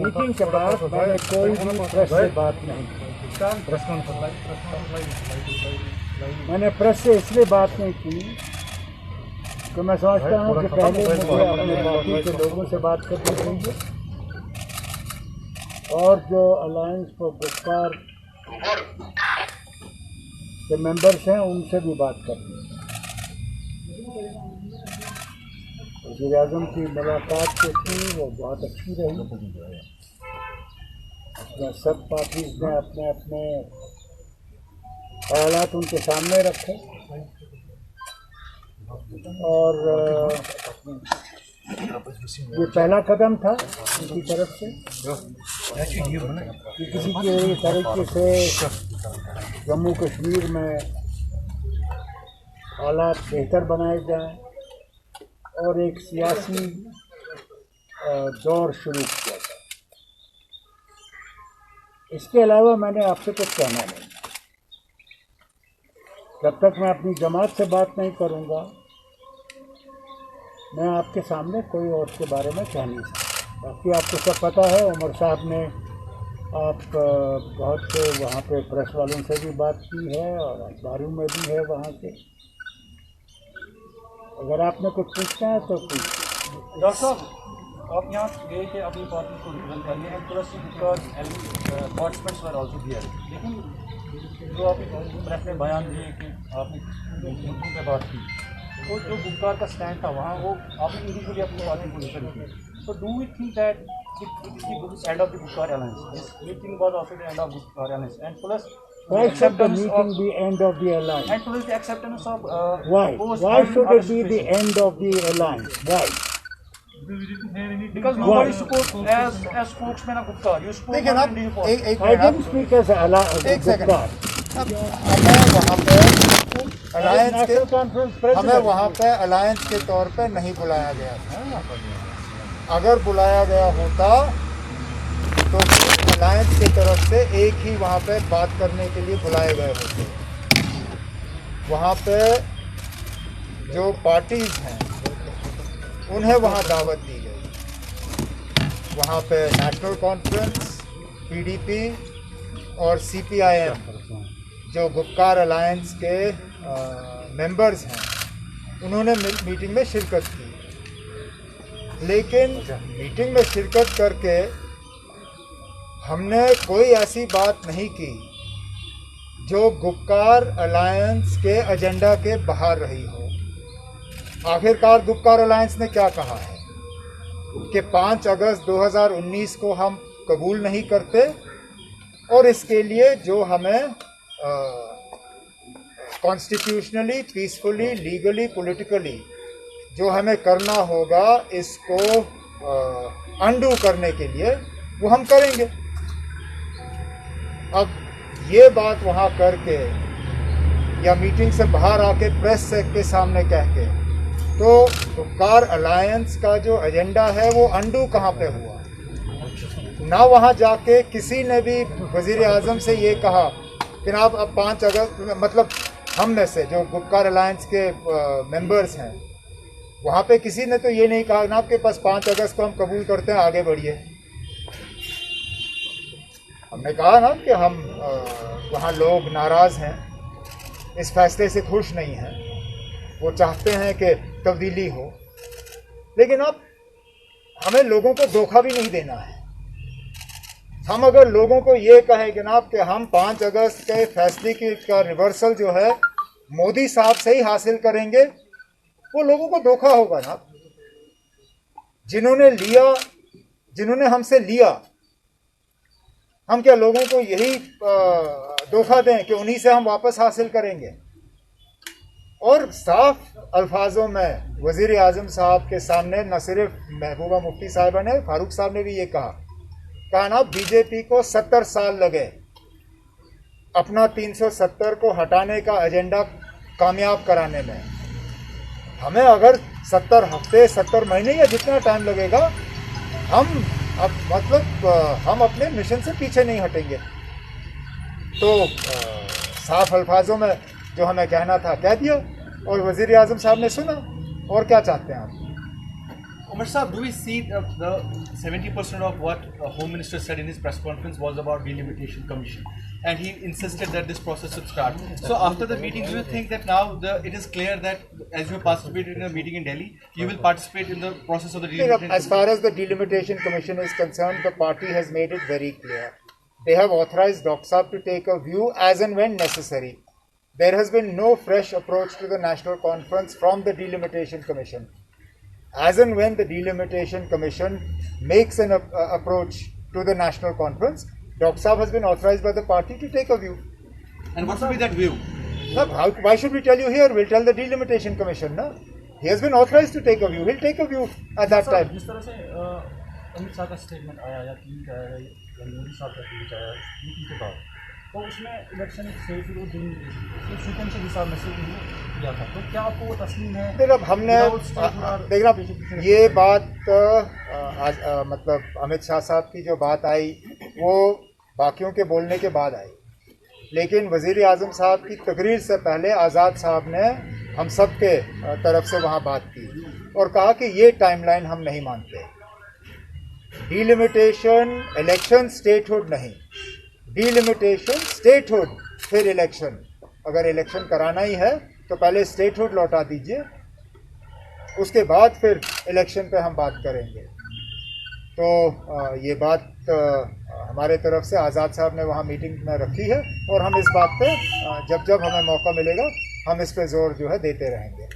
Meeting के बाद मैंने कोई भी प्रेस से बात नहीं की। मैंने प्रेस से इसलिए बात नहीं की कि मैं समझता हूँ कि पहले मुझे अपने पार्टी के लोगों से बात करनी चाहिए और जो अलायंस फॉर गुप्कार के मेंबर्स हैं उनसे भी बात करनी है। वज़ीर-ए-आज़म की मुलाकात जो थी वो बहुत अच्छी रही। सब पार्टीज ने अपने अपने ख्यालात उनके सामने रखे और ये पहला कदम था उनकी तरफ से कि किसी की तरीके से जम्मू कश्मीर में हालात बेहतर बनाए जाएं और एक सियासी दौर शुरू किया जाए। इसके अलावा मैंने आपसे कुछ कहना नहीं। जब तक मैं अपनी जमात से बात नहीं करूंगा मैं आपके सामने कोई और के बारे में कह नहीं सकता। बाकी आपको सब पता है, उमर साहब ने आप बहुत से वहाँ पे प्रेस वालों से भी बात की है और अखबारों में भी है वहाँ से। अगर आपने कुछ पूछना है तो पूछिए। डॉक्टर साहब, आप यहाँ गए थे अपनी पार्टी को रिप्रेजेंट करने and plus because participants were also here, लेकिन जो आपने प्रेस में बयान दिए कि आपने मुद्दों पर बात की, तो जो गुप्कार का स्टैंड था वहाँ वो आपने इंडिविजुअली अपनी पार्टी को रिप्रेजेंट किया। So do we think that it is the end of the Gupkar alliance? This meeting was also the end of Gupkar alliance and plus why should the meeting be end of the alliance? And plus the acceptance of why should it be the end of the alliance? Why? Because nobody spoke as spokesman of Gupta. You spoke लेकिन on अब Indian policy. I didn't speak as एक second, Gupkar. हमें वहाँ पे alliance National के Conference हमें President. वहाँ पे अलायंस के तौर पे नहीं बुलाया गया था। अगर बुलाया गया होता तो अलायंस की तरफ से एक ही वहाँ पे बात करने के लिए बुलाए गए होते। वहाँ पे जो पार्टीज हैं उन्हें वहाँ दावत दी गई। वहाँ पे नेशनल कॉन्फ्रेंस, पीडीपी और सीपीआईएम जो गुप्कार अलायंस के मेंबर्स हैं उन्होंने मीटिंग में शिरकत की। लेकिन मीटिंग में शिरकत करके हमने कोई ऐसी बात नहीं की जो गुप्कार अलायंस के एजेंडा के बाहर रही हो। आखिरकार गुप्कार अलायंस ने क्या कहा है कि 5 अगस्त 2019 को हम कबूल नहीं करते और इसके लिए जो हमें कॉन्स्टिट्यूशनली, पीसफुली, लीगली, पॉलिटिकली जो हमें करना होगा इसको अंडू करने के लिए वो हम करेंगे। अब ये बात वहाँ करके या मीटिंग से बाहर आके प्रेस के सामने कह के तो गुप्कार अलायंस का जो एजेंडा है वो अंडू कहाँ पे हुआ? ना वहाँ जाके किसी ने भी वज़ीर-ए-आज़म से ये कहा कि आप अब 5 अगस्त मतलब हम में से जो गुप्कार अलायंस के मेंबर्स हैं वहाँ पे किसी ने तो ये नहीं कहा ना आपके पास 5 अगस्त को हम कबूल करते हैं, आगे बढ़िए। हमने कहा ना कि हम वहाँ लोग नाराज़ हैं, इस फैसले से खुश नहीं हैं, वो चाहते हैं कि तब्दीली हो। लेकिन अब हमें लोगों को धोखा भी नहीं देना है। हम अगर लोगों को ये कहें जनाब कि हम 5 अगस्त के फैसले का रिवर्सल जो है मोदी साहब से ही हासिल करेंगे, वो लोगों को धोखा होगा ना। जिन्होंने हमसे लिया, हम क्या लोगों को यही धोखा दें कि उन्हीं से हम वापस हासिल करेंगे? और साफ अल्फाजों में वज़ीर-ए-आज़म साहब के सामने न सिर्फ महबूबा मुफ्ती साहिबा ने, फारूक साहब ने भी ये कहा ना बीजेपी को 70 साल लगे अपना 370 को हटाने का एजेंडा कामयाब कराने में। हमें अगर 70 हफ्ते, 70 महीने या जितना टाइम लगेगा, हम अपने मिशन से पीछे नहीं हटेंगे। तो साफ अल्फाजों में जो हमें कहना था कह दिया और वज़ीर-ए-आज़म साहब ने सुना। और क्या चाहते हैं आप? Umar Saab, do we see the 70% of what Home Minister said in his press conference was about delimitation commission, and he insisted that this process should start. So after the meeting, do you think that now it is clear that as you participated in a meeting in Delhi, you will participate in the process of the delimitation? As far as the delimitation commission is concerned, the party has made it very clear. They have authorized Dr. Saab to take a view as and when necessary. There has been no fresh approach to the National Conference from the delimitation commission. As and when the delimitation commission makes an approach to the National Conference, Dr. Saab has been authorized by the party to take a view. And what will be that view? Now, why should we tell you here? We'll tell the delimitation commission. No? He has been authorized to take a view. He'll take a view at that time. जिस तरह से अमित शाह का statement आया या team का आया या मोदी साहब का ट्वीट आया मीटिंग के बाद, तो उसमें इलेक्शन से फिर वो दिन सीक्वेंस के हिसाब में से किया था, तो क्या आपको वो तस्लीम है? देखो हमने देखना ये बात मतलब अमित शाह साहब की जो बात आई वो बाकियों के बोलने के बाद आई, लेकिन वज़ीर आज़म साहब की तकरीर से पहले आज़ाद साहब ने हम सब के तरफ से वहाँ बात की और कहा कि ये टाइमलाइन हम नहीं मानते। डिलिमिटेशन इलेक्शन स्टेटहुड नहीं, डिलिमिटेशन स्टेटहुड फिर इलेक्शन। अगर इलेक्शन कराना ही है तो पहले स्टेटहुड लौटा दीजिए, उसके बाद फिर इलेक्शन पे हम बात करेंगे। तो ये बात हमारे तरफ से आज़ाद साहब ने वहाँ मीटिंग में रखी है और हम इस बात पे जब जब हमें मौका मिलेगा हम इस पे जोर जो है देते रहेंगे।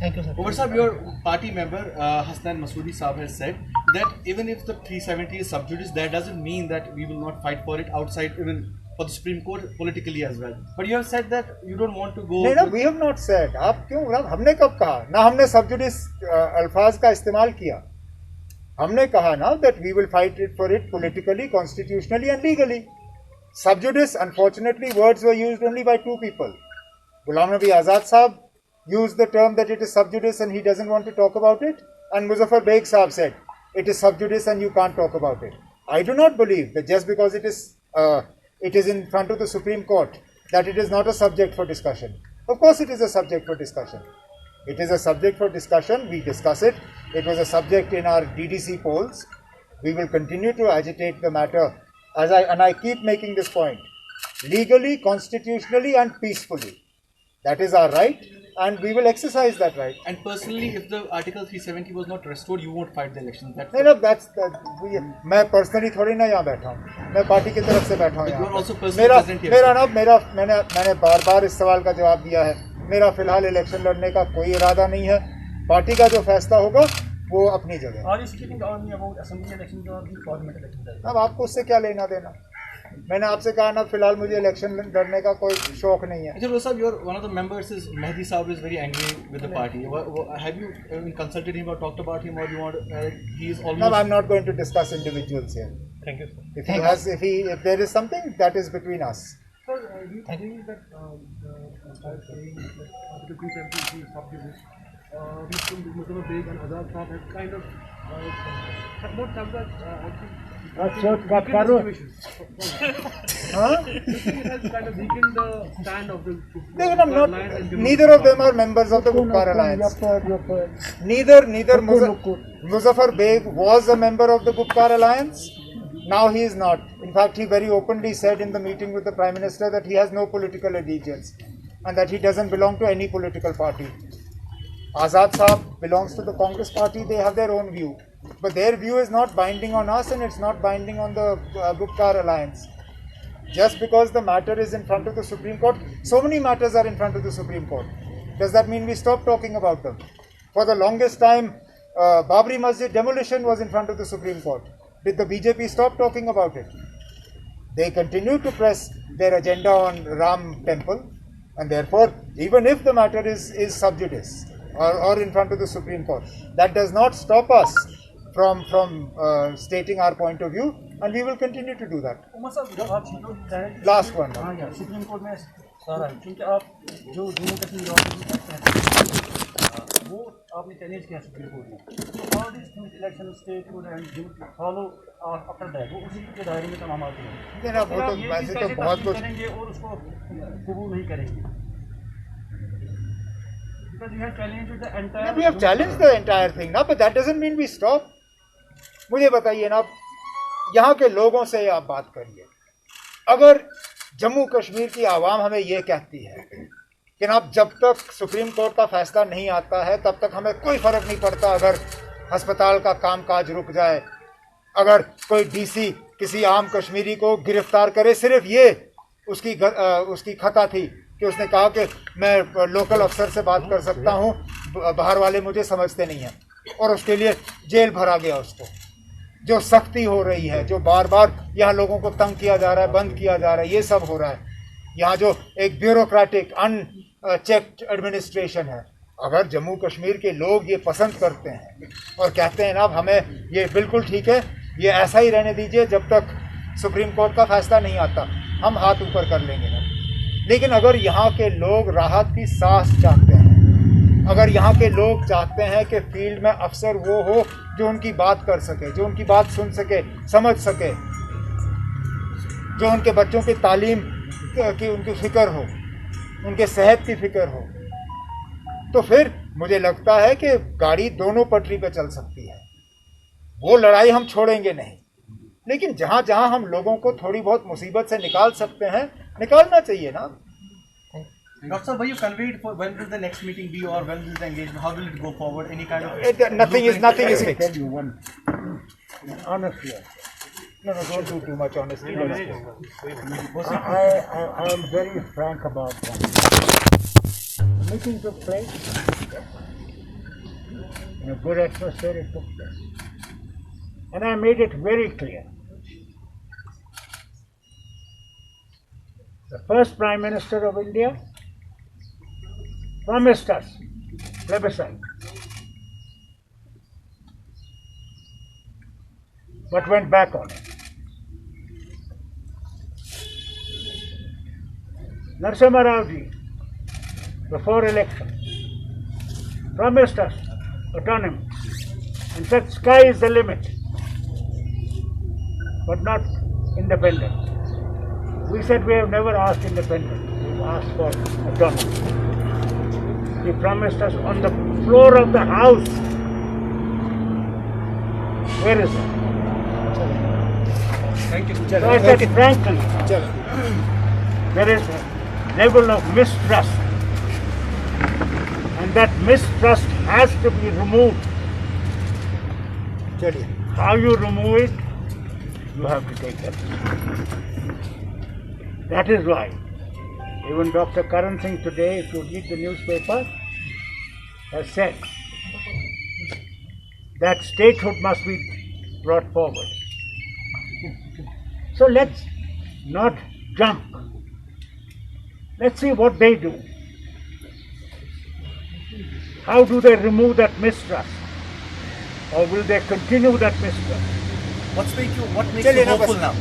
Thank you, sir. Umar Saab, your party member Hasnan Masoodi Saab has said that even if the 370 is sub judice, that doesn't mean that we will not fight for it outside, even for the Supreme Court politically as well. But you have said that you don't want to go. No, we have not said. आप क्यों? हमने कब कहा? ना हमने sub judice अल्फाज का इस्तेमाल किया। हमने कहा ना that we will fight it for it politically, constitutionally and legally. Sub judice, unfortunately, words were used only by two people. Ghulam Nabi Azad Saab used the term that it is sub judice and he doesn't want to talk about it, and Muzaffar Beg Saab said it is sub judice and you can't talk about it. I do not believe that just because it is in front of the Supreme Court that it is not a subject for discussion. Of course it is a subject for discussion. It is a subject for discussion. We discuss it. It was a subject in our DDC polls. We will continue to agitate the matter and I keep making this point. Legally, constitutionally and peacefully. That is our right and we will exercise that right. And personally, if the Article 370 was not restored, you won't fight the election. No, that's मैं personally थोड़ी ना यहाँ बैठा हूँ, मैं party की तरफ से बैठा हूँ यहाँ। मैंने बार-बार इस सवाल का जवाब दिया है। मेरा फिलहाल इलेक्शन लड़ने का कोई इरादा नहीं है। पार्टी का जो फैसला होगा वो अपनी जगह। अब आपको उससे क्या लेना देना? मैंने आपसे कहा ना फिलहाल मुझे इलेक्शन लड़ने का कोई शौक नहीं है। Ajay Saab, your one of the members is Mehdi Saab is very angry with the party. Have you consulted him or talked about him, or you want? He is almost. No, I'm not going to discuss individuals here. Thank you, sir. If there is something that is between us. Sir, do you think that saying the 370 sub-judice, Muzaffar Beg and Azad Saab have kind of not have that weakened the stand of the neither of them are members of the Gupkar Alliance. Neither Muzaffar Beg was a member of the Gupkar Alliance. Now he is not. In fact, he very openly said in the meeting with the Prime Minister that he has no political allegiance and that he doesn't belong to any political party. Azad Saab belongs to the Congress party. They have their own view. But their view is not binding on us and it's not binding on the Gupkar Alliance. Just because the matter is in front of the Supreme Court, so many matters are in front of the Supreme Court. Does that mean we stop talking about them? For the longest time, Babri Masjid demolition was in front of the Supreme Court. Did the BJP stop talking about it? They continue to press their agenda on Ram Temple, and therefore, even if the matter is sub judice or in front of the Supreme Court, that does not stop us from stating our point of view, and we will continue to do that. Last one. Supreme Court में सारा है, क्योंकि आप जो जम्मू कश्मीर वो आपने challenge किया supreme court में, तो all this things election state would and follow after that वो उसी के दायरे में तमाम आते हैं। वो तो वैसे तो बहुत कुछ करेंगे और उसको कबूल नहीं करेंगे। Because you have challenged the entire. We have challenged the entire thing ना, but that doesn't mean we stop. मुझे बताइए ना, यहाँ के लोगों से आप बात करिए. अगर जम्मू कश्मीर की आवाम हमें ये कहती है कि आप जब तक सुप्रीम कोर्ट का फैसला नहीं आता है तब तक हमें कोई फर्क नहीं पड़ता अगर अस्पताल का कामकाज रुक जाए, अगर कोई डीसी किसी आम कश्मीरी को गिरफ्तार करे, सिर्फ ये उसकी खता थी कि उसने कहा कि मैं लोकल अफसर से बात कर सकता हूँ, बाहर वाले मुझे समझते नहीं हैं, और उसके लिए जेल भरा गया उसको. जो सख्ती हो रही है, जो बार बार यहाँ लोगों को तंग किया जा रहा है, बंद किया जा रहा है, ये सब हो रहा है. यहाँ जो एक ब्यूरोक्रेटिक अनचेक्ड एडमिनिस्ट्रेशन है, अगर जम्मू कश्मीर के लोग ये पसंद करते हैं और कहते हैं ना हमें ये बिल्कुल ठीक है, ये ऐसा ही रहने दीजिए जब तक सुप्रीम कोर्ट का फैसला नहीं आता, हम हाथ ऊपर कर लेंगे ना. लेकिन अगर यहाँ के लोग राहत की सांस चाहते हैं, अगर यहाँ के लोग चाहते हैं कि फील्ड में अफसर वो हो जो उनकी बात कर सके, जो उनकी बात सुन सके, समझ सके, जो उनके बच्चों की तालीम की उनकी फिक्र हो, उनके सेहत की फिक्र हो, तो फिर मुझे लगता है कि गाड़ी दोनों पटरी पे चल सकती है. वो लड़ाई हम छोड़ेंगे नहीं, लेकिन जहाँ जहाँ हम लोगों को थोड़ी बहुत मुसीबत से निकाल सकते हैं, निकालना चाहिए ना. Dr. Sir, were you conveyed for when will the next meeting be, or when will the engagement? How will it go forward? Any kind of Nothing is I fixed. tell you one, honestly, No, don't do too much honestly. I am very frank about that. The meeting took place in a good atmosphere. It took place, and I made it very clear. The first Prime Minister of India promised us plebiscite, but went back on it. Narasimha Rao ji, before election, promised us autonomy and said sky is the limit, but not independence. We said we have never asked independence, we've asked for autonomy. He promised us on the floor of the house. Where is it? Thank you. So I said frankly, there is a level of mistrust, and that mistrust has to be removed. How you remove it, you have to take that. That is why even Dr. Karan Singh today, if you read the newspaper, has said that statehood must be brought forward. So let's not jump. Let's see what they do. How do they remove that mistrust? Or will they continue that mistrust? What makes you hopeful now?